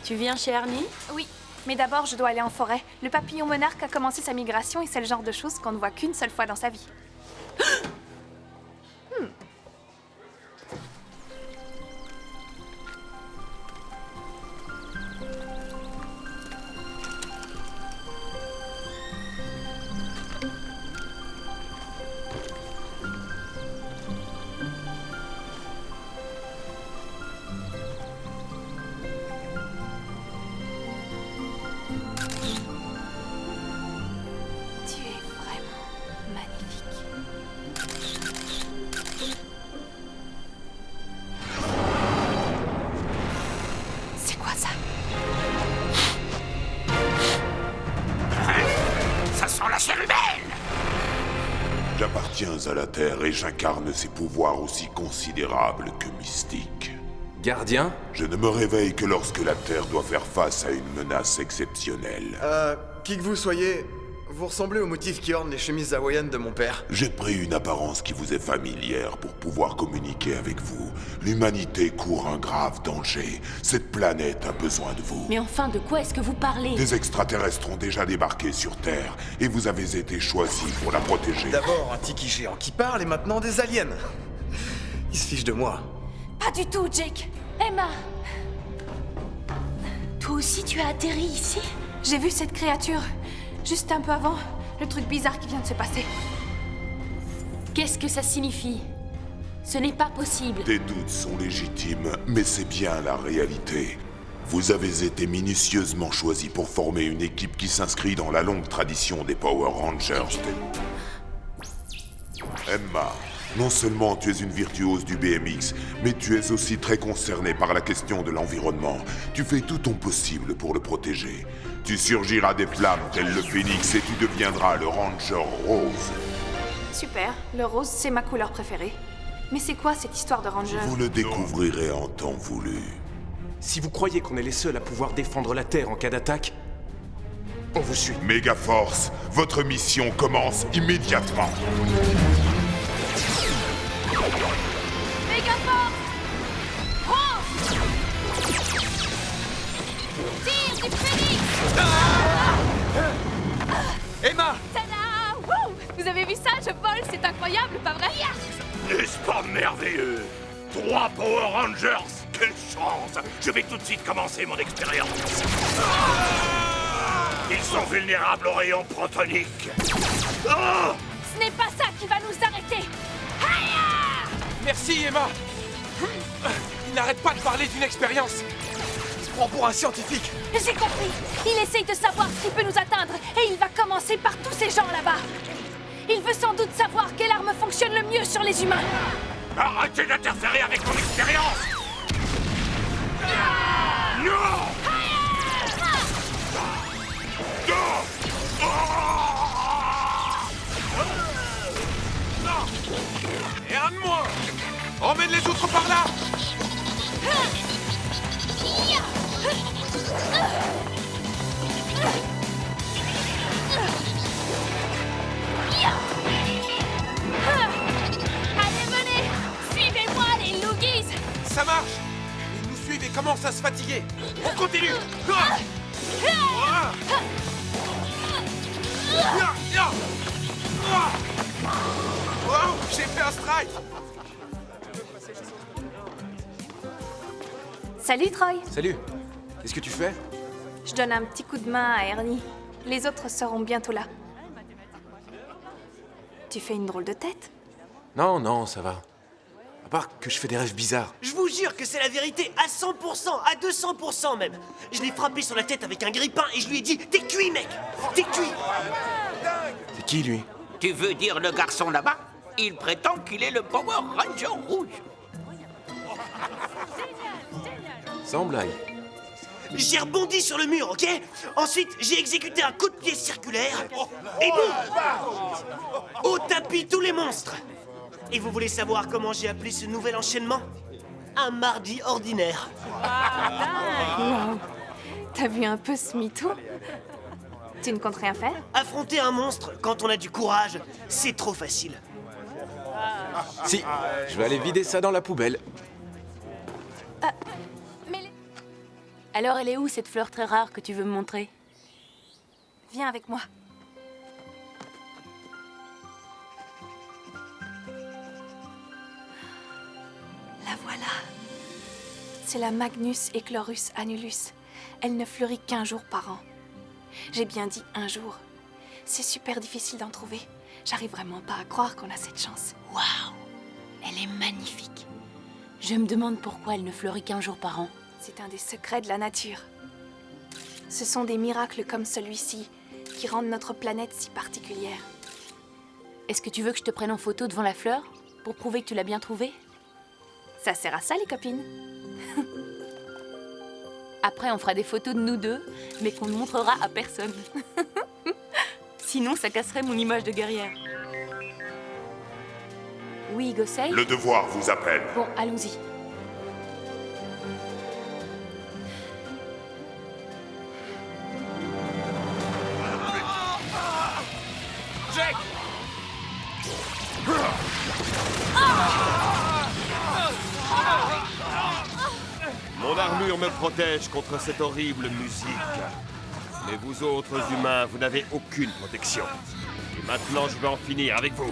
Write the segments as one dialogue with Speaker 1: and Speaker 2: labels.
Speaker 1: Tu viens chez Ernie?
Speaker 2: Oui, mais d'abord je dois aller en forêt. Le papillon monarque a commencé sa migration et c'est le genre de choses qu'on ne voit qu'une seule fois dans sa vie. Tu es vraiment magnifique. C'est quoi ça?
Speaker 3: Ça sent la chair humaine!
Speaker 4: J'appartiens à la Terre et j'incarne ses pouvoirs aussi considérables que mystiques.
Speaker 5: Gardien?
Speaker 4: Je ne me réveille que lorsque la Terre doit faire face à une menace exceptionnelle.
Speaker 6: Qui que vous soyez, vous ressemblez au motif qui orne les chemises hawaïennes de mon père.
Speaker 4: J'ai pris une apparence qui vous est familière pour pouvoir communiquer avec vous. L'humanité court un grave danger. Cette planète a besoin de vous.
Speaker 1: Mais enfin, de quoi est-ce que vous parlez?
Speaker 4: Des extraterrestres ont déjà débarqué sur Terre et vous avez été choisis pour la protéger.
Speaker 6: D'abord un tiki géant qui parle et maintenant des aliens. Ils se fichent de moi.
Speaker 2: Pas du tout, Jake.
Speaker 1: Emma! Toi aussi, tu as atterri ici?
Speaker 2: J'ai vu cette créature juste un peu avant le truc bizarre qui vient de se passer.
Speaker 1: Qu'est-ce que ça signifie? Ce n'est pas possible.
Speaker 4: Tes doutes sont légitimes, mais c'est bien la réalité. Vous avez été minutieusement choisis pour former une équipe qui s'inscrit dans la longue tradition des Power Rangers. Emma, non seulement tu es une virtuose du BMX, mais tu es aussi très concernée par la question de l'environnement. Tu fais tout ton possible pour le protéger. Tu surgiras des flammes tel le phénix et tu deviendras le Ranger Rose.
Speaker 2: Super, le rose c'est ma couleur préférée. Mais c'est quoi cette histoire de ranger?
Speaker 4: Vous le découvrirez en temps voulu.
Speaker 5: Si vous croyez qu'on est les seuls à pouvoir défendre la Terre en cas d'attaque, on vous suit.
Speaker 4: Megaforce, votre mission commence immédiatement.
Speaker 2: Mégaforce! Rose! Tire du phénix!
Speaker 5: Emma!
Speaker 2: Tada! Wouh! Vous avez vu ça? Je vole, c'est incroyable, pas vrai?
Speaker 3: N'est-ce pas merveilleux? 3 Power Rangers! Quelle chance! Je vais tout de suite commencer mon expérience. Ils sont vulnérables aux rayons protoniques. Oh!
Speaker 2: Ce n'est pas ça qui va nous arrêter!
Speaker 5: Merci, Emma! Il n'arrête pas de parler d'une expérience! Il se prend pour un scientifique!
Speaker 2: J'ai compris! Il essaye de savoir ce qui peut nous atteindre et il va commencer par tous ces gens là-bas! Il veut sans doute savoir quelle arme fonctionne le mieux sur les humains!
Speaker 3: Arrêtez d'interférer avec mon expérience! Non!
Speaker 5: Et un de moins! Emmène les autres par là!
Speaker 2: Allez, venez! Suivez-moi, les Loogies!
Speaker 5: Ça marche! Ils nous suivent et commencent à se fatiguer! On continue! Oh, j'ai fait un strike!
Speaker 2: Salut, Troy!
Speaker 5: Salut! Qu'est-ce que tu fais?
Speaker 2: Je donne un petit coup de main à Ernie. Les autres seront bientôt là. Tu fais une drôle de tête.
Speaker 5: Non, non, ça va. À part que je fais des rêves bizarres.
Speaker 7: Je vous jure que c'est la vérité, à 100%, à 200% même. Je l'ai frappé sur la tête avec un grille-pain et je lui ai dit « T'es cuit, mec! T'es cuit !»
Speaker 5: C'est qui, lui?
Speaker 3: Tu veux dire le garçon là-bas? Il prétend qu'il est le Power Ranger rouge.
Speaker 5: Sans blague.
Speaker 7: J'ai rebondi sur le mur, ok? Ensuite, j'ai exécuté un coup de pied circulaire et boum! Au tapis tous les monstres! Et vous voulez savoir comment j'ai appelé ce nouvel enchaînement? Un mardi ordinaire.
Speaker 2: Wow. T'as vu un peu ce mytho? Tu ne comptes rien faire?
Speaker 7: Affronter un monstre quand on a du courage, c'est trop facile.
Speaker 5: Si, je vais aller vider ça dans la poubelle.
Speaker 2: Mais
Speaker 1: Alors elle est où, cette fleur très rare que tu veux me montrer?
Speaker 2: Viens avec moi. La voilà. C'est la Magnus Echlorus annulus. Elle ne fleurit qu'1 jour par an. J'ai bien dit 1 jour. C'est super difficile d'en trouver. J'arrive vraiment pas à croire qu'on a cette chance.
Speaker 1: Waouh! Elle est magnifique. Je me demande pourquoi elle ne fleurit qu'1 jour par an.
Speaker 2: C'est un des secrets de la nature. Ce sont des miracles comme celui-ci qui rendent notre planète si particulière.
Speaker 1: Est-ce que tu veux que je te prenne en photo devant la fleur pour prouver que tu l'as bien trouvée?
Speaker 2: Ça sert à ça, les copines.
Speaker 1: Après, on fera des photos de nous deux, mais qu'on ne montrera à personne. Sinon, ça casserait mon image de guerrière. Oui, Gosei?
Speaker 4: Le devoir vous appelle.
Speaker 1: Bon, allons-y.
Speaker 5: Jake!
Speaker 8: Mon armure me protège contre cette horrible musique. Mais vous autres humains, vous n'avez aucune protection. Et maintenant, je vais en finir avec vous.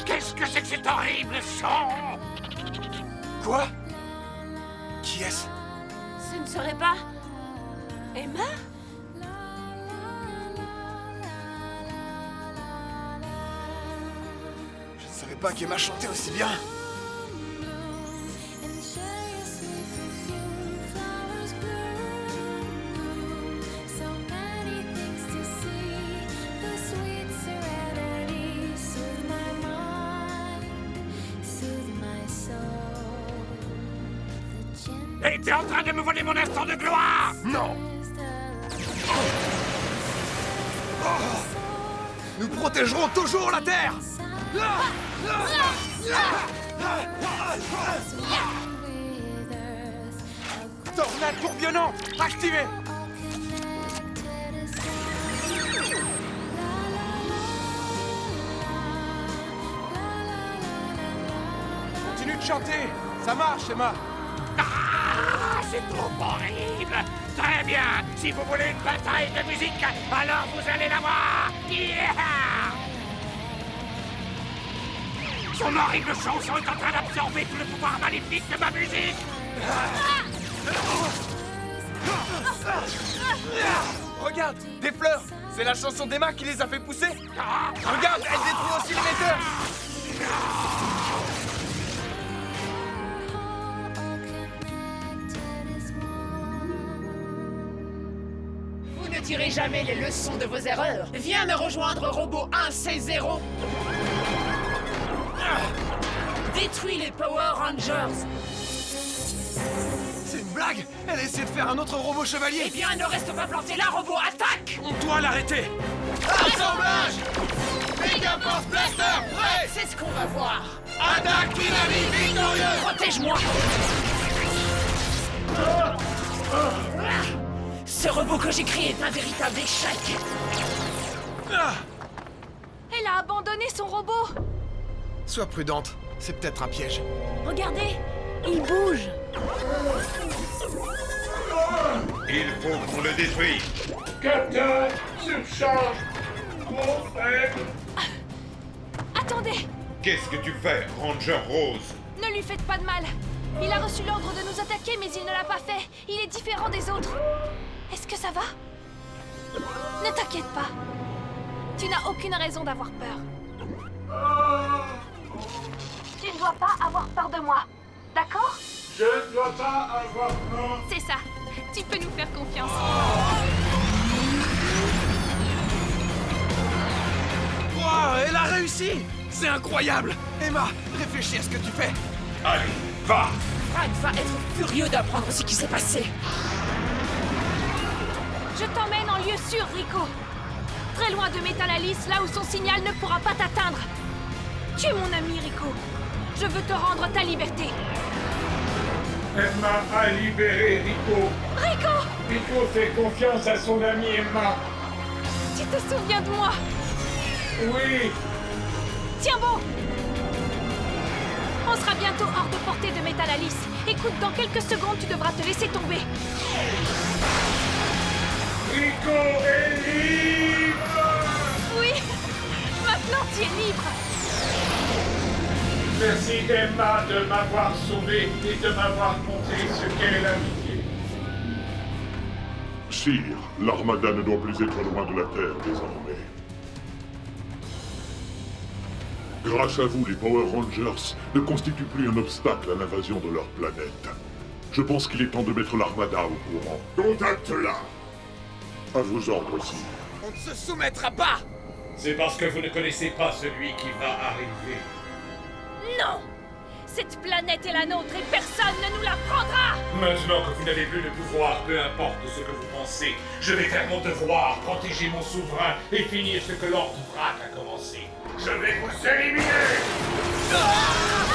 Speaker 3: Qu'est-ce que c'est que cet horrible chant?
Speaker 5: Quoi? Qui est-ce?
Speaker 2: Ce ne serait pas... Emma?
Speaker 6: Je ne savais pas qu'Emma chantait aussi bien.
Speaker 3: Et t'es en train de me voler mon instant de gloire?
Speaker 5: Non!
Speaker 6: Nous protégerons toujours la Terre.
Speaker 5: Tornade tourbillonnante! Activée! Continue de chanter! Ça marche, Emma!
Speaker 3: Ah, c'est trop horrible! Très bien! Si vous voulez une bataille de musique, alors vous allez la voir! Yeah! Son horrible chanson est en train d'absorber tout le pouvoir maléfique de ma musique!
Speaker 5: Regarde! Des fleurs! C'est la chanson d'Emma qui les a fait pousser! Regarde! Elle détruit aussi l'émetteur!
Speaker 9: Vous ne tirez jamais les leçons de vos erreurs. Viens me rejoindre, robot 1C0. Détruis les Power Rangers.
Speaker 6: C'est une blague. Elle essaie de faire un autre robot
Speaker 9: Eh
Speaker 6: chevalier.
Speaker 9: bien, ne reste pas planté là, robot, attaque.
Speaker 5: On doit l'arrêter!
Speaker 6: Assemblage. Megaforce Blaster prêt.
Speaker 9: C'est ce qu'on va voir.
Speaker 6: Attaque dynamique victorieux.
Speaker 9: Protège-moi. Ce robot que j'ai créé est un véritable échec.
Speaker 2: Elle a abandonné son robot.
Speaker 6: Sois prudente. C'est peut-être un piège.
Speaker 2: Regardez, il bouge.
Speaker 4: Il faut qu'on le détruise.
Speaker 3: Captain, subcharge! Trop faible!
Speaker 2: Attendez,
Speaker 4: Qu'est-ce que tu fais, Ranger Rose?
Speaker 2: ne lui faites pas de mal. Il a reçu l'ordre de nous attaquer, mais il ne l'a pas fait. Il est différent des autres. Est-ce que ça va? Ne t'inquiète pas. Tu n'as aucune raison d'avoir peur. Tu ne dois pas avoir peur de moi. D'accord?
Speaker 3: Je ne dois pas avoir peur!
Speaker 2: C'est ça. Tu peux nous faire confiance.
Speaker 6: Wow, elle a réussi. C'est incroyable. Emma, réfléchis à ce que tu fais.
Speaker 4: Allez, va!
Speaker 9: Frank va être furieux d'apprendre ce qui s'est passé.
Speaker 2: Je t'emmène en lieu sûr, Rico. Très loin de Métallalis, là où son signal ne pourra pas t'atteindre. Tu es mon ami, Rico. Je veux te rendre ta liberté.
Speaker 3: Emma a libéré Rico.
Speaker 2: Rico!
Speaker 3: Rico fait confiance à son ami Emma.
Speaker 2: Tu te souviens de moi?
Speaker 3: Oui,
Speaker 2: Tiens bon! On sera bientôt hors de portée de Métallalis. Et Écoute, dans quelques secondes, tu devras te laisser tomber.
Speaker 3: Rico est libre!
Speaker 2: Oui, maintenant tu es libre.
Speaker 3: Merci Emma de m'avoir sauvé et de m'avoir montré ce qu'est l'amitié.
Speaker 4: Sire, l'Armada ne doit plus être loin de la Terre désormais. Grâce à vous, les Power Rangers ne constituent plus un obstacle à l'invasion de leur planète. Je pense qu'il est temps de mettre l'Armada au courant. Contacte-la! À vos ordres, Sire.
Speaker 6: On ne se soumettra pas!
Speaker 3: C'est parce que vous ne connaissez pas celui qui va arriver.
Speaker 2: Non! Cette planète est la nôtre et personne ne nous la prendra!
Speaker 3: Maintenant que vous n'avez plus de pouvoir, peu importe ce que vous pensez, je vais faire mon devoir, protéger mon souverain et finir ce que l'ordre Vrak a commencé. Je vais vous éliminer!
Speaker 6: Ah!